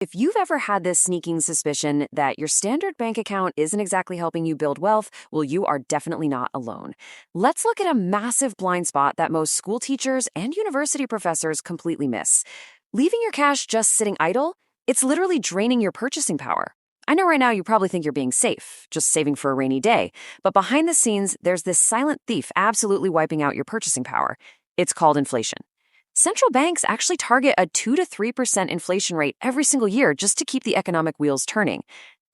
If you've ever had this sneaking suspicion that your standard bank account isn't exactly helping you build wealth, well, you are definitely not alone. Let's look at a massive blind spot that most school teachers and university professors completely miss. Leaving your cash just sitting idle, it's literally draining your purchasing power. I know right now you probably think you're being safe, just saving for a rainy day, but behind the scenes, there's this silent thief absolutely wiping out your purchasing power. It's called inflation. Central banks actually target a 2 to 3% inflation rate every single year just to keep the economic wheels turning.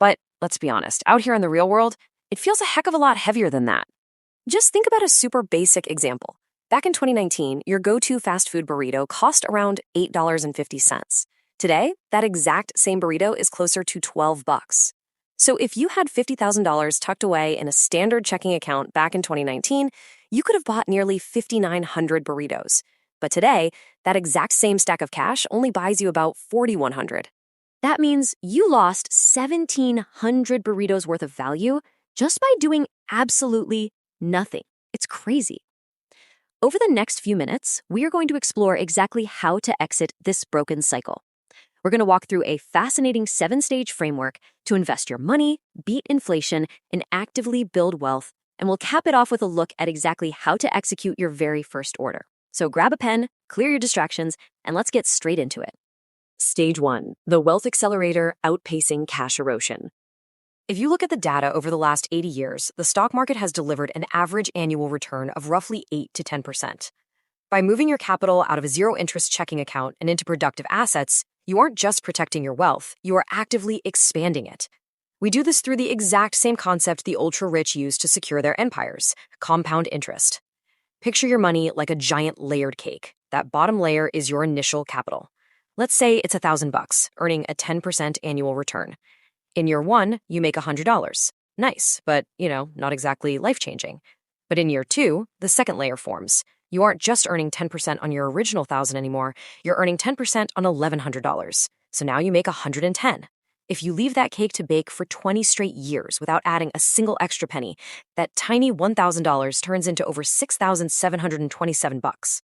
But let's be honest, out here in the real world, it feels a heck of a lot heavier than that. Just think about a super basic example. Back in 2019, your go-to fast food burrito cost around $8.50. Today, that exact same burrito is closer to $12. So if you had $50,000 tucked away in a standard checking account back in 2019, you could have bought nearly 5,900 burritos. But today, that exact same stack of cash only buys you about 4,100. That means you lost 1,700 burritos worth of value just by doing absolutely nothing. It's crazy. Over the next few minutes, we are going to explore exactly how to exit this broken cycle. We're going to walk through a fascinating 7-stage framework to invest your money, beat inflation, and actively build wealth, and we'll cap it off with a look at exactly how to execute your very first order. So grab a pen, clear your distractions, and let's get straight into it. Stage 1, the wealth accelerator outpacing cash erosion. If you look at the data over the last 80 years, the stock market has delivered an average annual return of roughly 8 to 10%. By moving your capital out of a zero-interest checking account and into productive assets, you aren't just protecting your wealth, you are actively expanding it. We do this through the exact same concept the ultra-rich use to secure their empires: compound interest. Picture your money like a giant layered cake. That bottom layer is your initial capital. Let's say it's $1,000, earning a 10% annual return. In year 1, you make $100. Nice, but, not exactly life-changing. But in year 2, the second layer forms. You aren't just earning 10% on your original $1,000 anymore, you're earning 10% on $1,100. So now you make $110. If you leave that cake to bake for 20 straight years without adding a single extra penny, that tiny $1,000 turns into over $6,727.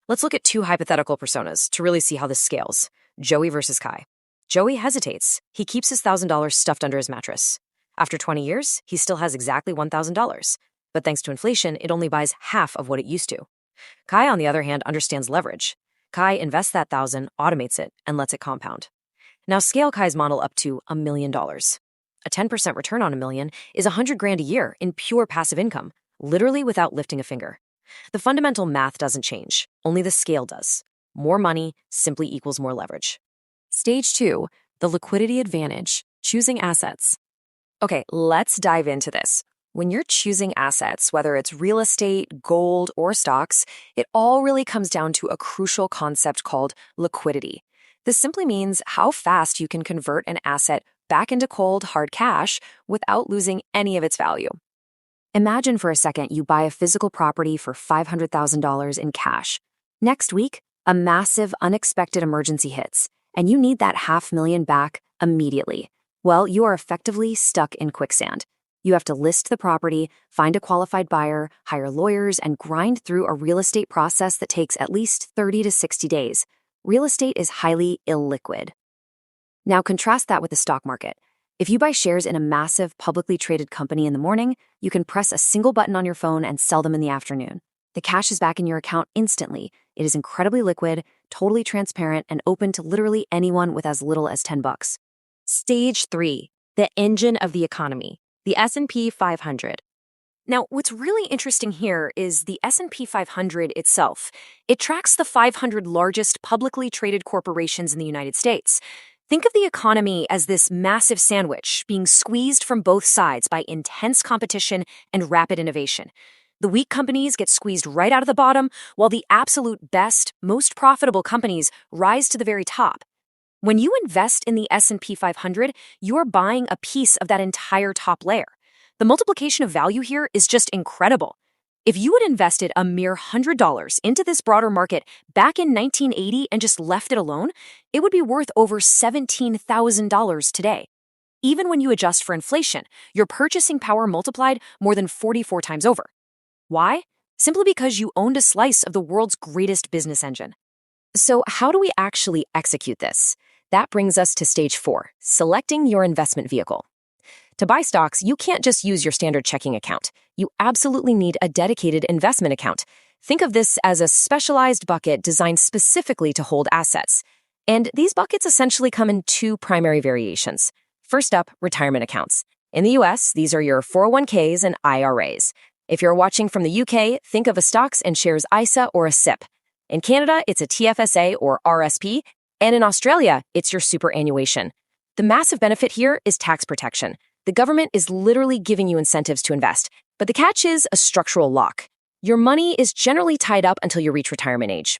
Let's look at 2 hypothetical personas to really see how this scales. Joey versus Kai. Joey hesitates. He keeps his $1,000 stuffed under his mattress. After 20 years, he still has exactly $1,000. But thanks to inflation, it only buys half of what it used to. Kai, on the other hand, understands leverage. Kai invests that $1,000, automates it, and lets it compound. Now scale Kai's model up to $1 million. A 10% return on $1 million is $100,000 a year in pure passive income, literally without lifting a finger. The fundamental math doesn't change, only the scale does. More money simply equals more leverage. Stage 2, the liquidity advantage, choosing assets. Okay, let's dive into this. When you're choosing assets, whether it's real estate, gold, or stocks, it all really comes down to a crucial concept called liquidity. This simply means how fast you can convert an asset back into cold, hard cash without losing any of its value. Imagine for a second you buy a physical property for $500,000 in cash. Next week, a massive, unexpected emergency hits, and you need that $500,000 back immediately. Well, you are effectively stuck in quicksand. You have to list the property, find a qualified buyer, hire lawyers, and grind through a real estate process that takes at least 30 to 60 days. Real estate is highly illiquid. Now contrast that with the stock market. If you buy shares in a massive publicly traded company in the morning, you can press a single button on your phone and sell them in the afternoon. The cash is back in your account instantly. It is incredibly liquid, totally transparent, and open to literally anyone with as little as $10. Stage 3, the engine of the economy, the S&P 500. Now, what's really interesting here is the S&P 500 itself. It tracks the 500 largest publicly traded corporations in the United States. Think of the economy as this massive sandwich being squeezed from both sides by intense competition and rapid innovation. The weak companies get squeezed right out of the bottom, while the absolute best, most profitable companies rise to the very top. When you invest in the S&P 500, you are buying a piece of that entire top layer. The multiplication of value here is just incredible. If you had invested a mere $100 into this broader market back in 1980 and just left it alone, it would be worth over $17,000 today. Even when you adjust for inflation, your purchasing power multiplied more than 44 times over. Why? Simply because you owned a slice of the world's greatest business engine. So how do we actually execute this? That brings us to stage 4, selecting your investment vehicle. To buy stocks, you can't just use your standard checking account. You absolutely need a dedicated investment account. Think of this as a specialized bucket designed specifically to hold assets. And these buckets essentially come in 2 primary variations. First up, retirement accounts. In the US, these are your 401ks and IRAs. If you're watching from the UK, think of a stocks and shares ISA or a SIP. In Canada, it's a TFSA or RSP. And in Australia, it's your superannuation. The massive benefit here is tax protection. The government is literally giving you incentives to invest, but the catch is a structural lock. Your money is generally tied up until you reach retirement age.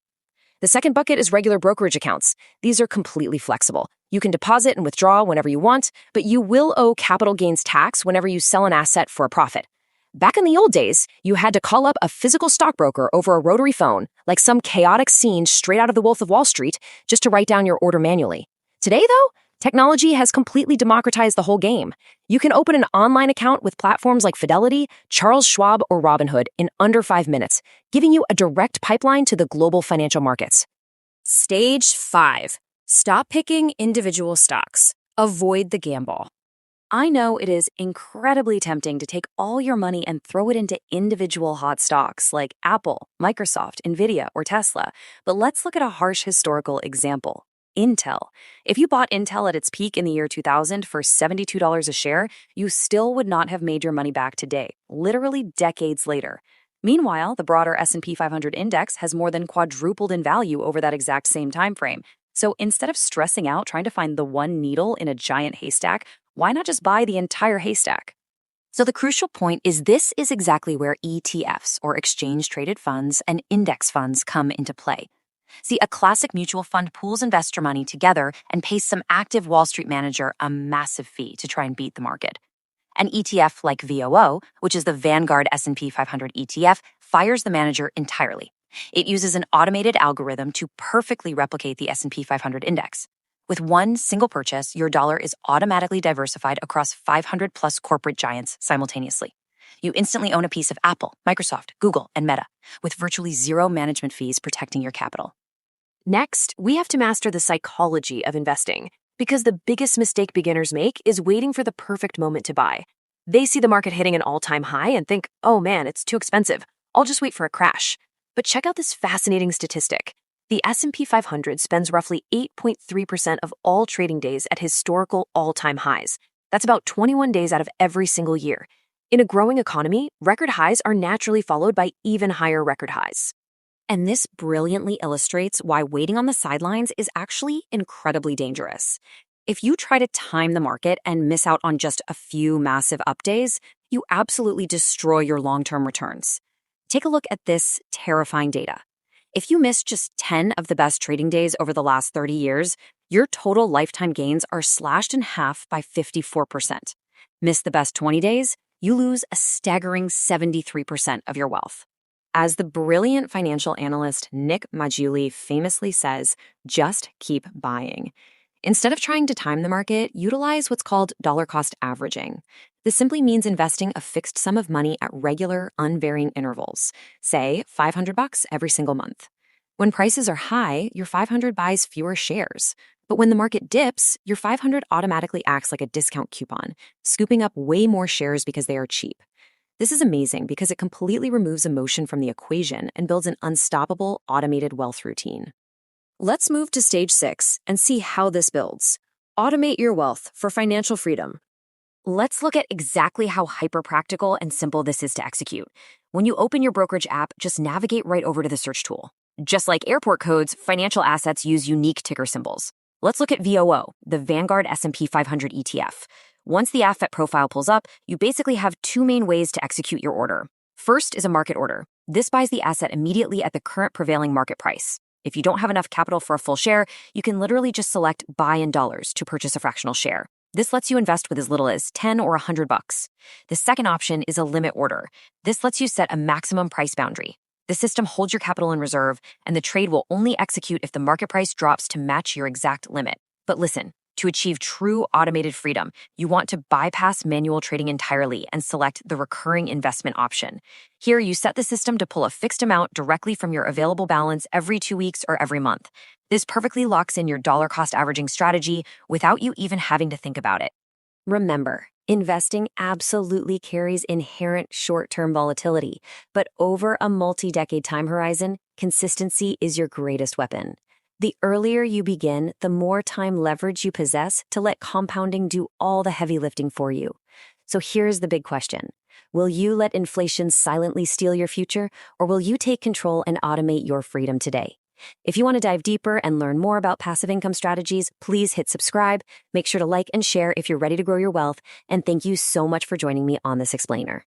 The second bucket is regular brokerage accounts. These are completely flexible. You can deposit and withdraw whenever you want, but you will owe capital gains tax whenever you sell an asset for a profit. Back in the old days, you had to call up a physical stockbroker over a rotary phone, like some chaotic scene straight out of The Wolf of Wall Street, just to write down your order manually. Today, though, technology has completely democratized the whole game. You can open an online account with platforms like Fidelity, Charles Schwab, or Robinhood in under 5 minutes, giving you a direct pipeline to the global financial markets. Stage 5. Stop picking individual stocks. Avoid the gamble. I know it is incredibly tempting to take all your money and throw it into individual hot stocks like Apple, Microsoft, Nvidia, or Tesla, but let's look at a harsh historical example. Intel. If you bought Intel at its peak in the year 2000 for $72 a share, you still would not have made your money back today, literally decades later. Meanwhile, the broader S&P 500 index has more than quadrupled in value over that exact same time frame. So instead of stressing out trying to find the one needle in a giant haystack, why not just buy the entire haystack? So the crucial point is this is exactly where ETFs, or exchange-traded funds, and index funds come into play. See, a classic mutual fund pools investor money together and pays some active Wall Street manager a massive fee to try and beat the market. An ETF like VOO, which is the Vanguard S&P 500 ETF, fires the manager entirely. It uses an automated algorithm to perfectly replicate the S&P 500 index. With one single purchase, your dollar is automatically diversified across 500 plus corporate giants simultaneously. You instantly own a piece of Apple, Microsoft, Google, and Meta, with virtually zero management fees protecting your capital. Next, we have to master the psychology of investing, because the biggest mistake beginners make is waiting for the perfect moment to buy. They see the market hitting an all-time high and think, oh man, it's too expensive. I'll just wait for a crash. But check out this fascinating statistic. The S&P 500 spends roughly 8.3% of all trading days at historical all-time highs. That's about 21 days out of every single year. In a growing economy, record highs are naturally followed by even higher record highs. And this brilliantly illustrates why waiting on the sidelines is actually incredibly dangerous. If you try to time the market and miss out on just a few massive up days, you absolutely destroy your long-term returns. Take a look at this terrifying data. If you miss just 10 of the best trading days over the last 30 years, your total lifetime gains are slashed in half by 54%. Miss the best 20 days, you lose a staggering 73% of your wealth. As the brilliant financial analyst Nick Maggiulli famously says, just keep buying. Instead of trying to time the market, utilize what's called dollar cost averaging. This simply means investing a fixed sum of money at regular, unvarying intervals, say $500 every single month. When prices are high, your 500 buys fewer shares. But when the market dips, your 500 automatically acts like a discount coupon, scooping up way more shares because they are cheap. This is amazing because it completely removes emotion from the equation and builds an unstoppable, automated wealth routine. Let's move to stage 6 and see how this builds. Automate your wealth for financial freedom. Let's look at exactly how hyper-practical and simple this is to execute. When you open your brokerage app, just navigate right over to the search tool. Just like airport codes, financial assets use unique ticker symbols. Let's look at VOO, the Vanguard S&P 500 ETF. Once the asset profile pulls up, you basically have 2 main ways to execute your order. First is a market order. This buys the asset immediately at the current prevailing market price. If you don't have enough capital for a full share, you can literally just select buy in dollars to purchase a fractional share. This lets you invest with as little as $10 or $100. The second option is a limit order. This lets you set a maximum price boundary. The system holds your capital in reserve, and the trade will only execute if the market price drops to match your exact limit. But listen, to achieve true automated freedom, you want to bypass manual trading entirely and select the recurring investment option. Here, you set the system to pull a fixed amount directly from your available balance every 2 weeks or every month. This perfectly locks in your dollar cost averaging strategy without you even having to think about it. Remember, investing absolutely carries inherent short-term volatility, but over a multi-decade time horizon, consistency is your greatest weapon. The earlier you begin, the more time leverage you possess to let compounding do all the heavy lifting for you. So here's the big question. Will you let inflation silently steal your future, or will you take control and automate your freedom today? If you want to dive deeper and learn more about passive income strategies, please hit subscribe. Make sure to like and share if you're ready to grow your wealth. And thank you so much for joining me on this explainer.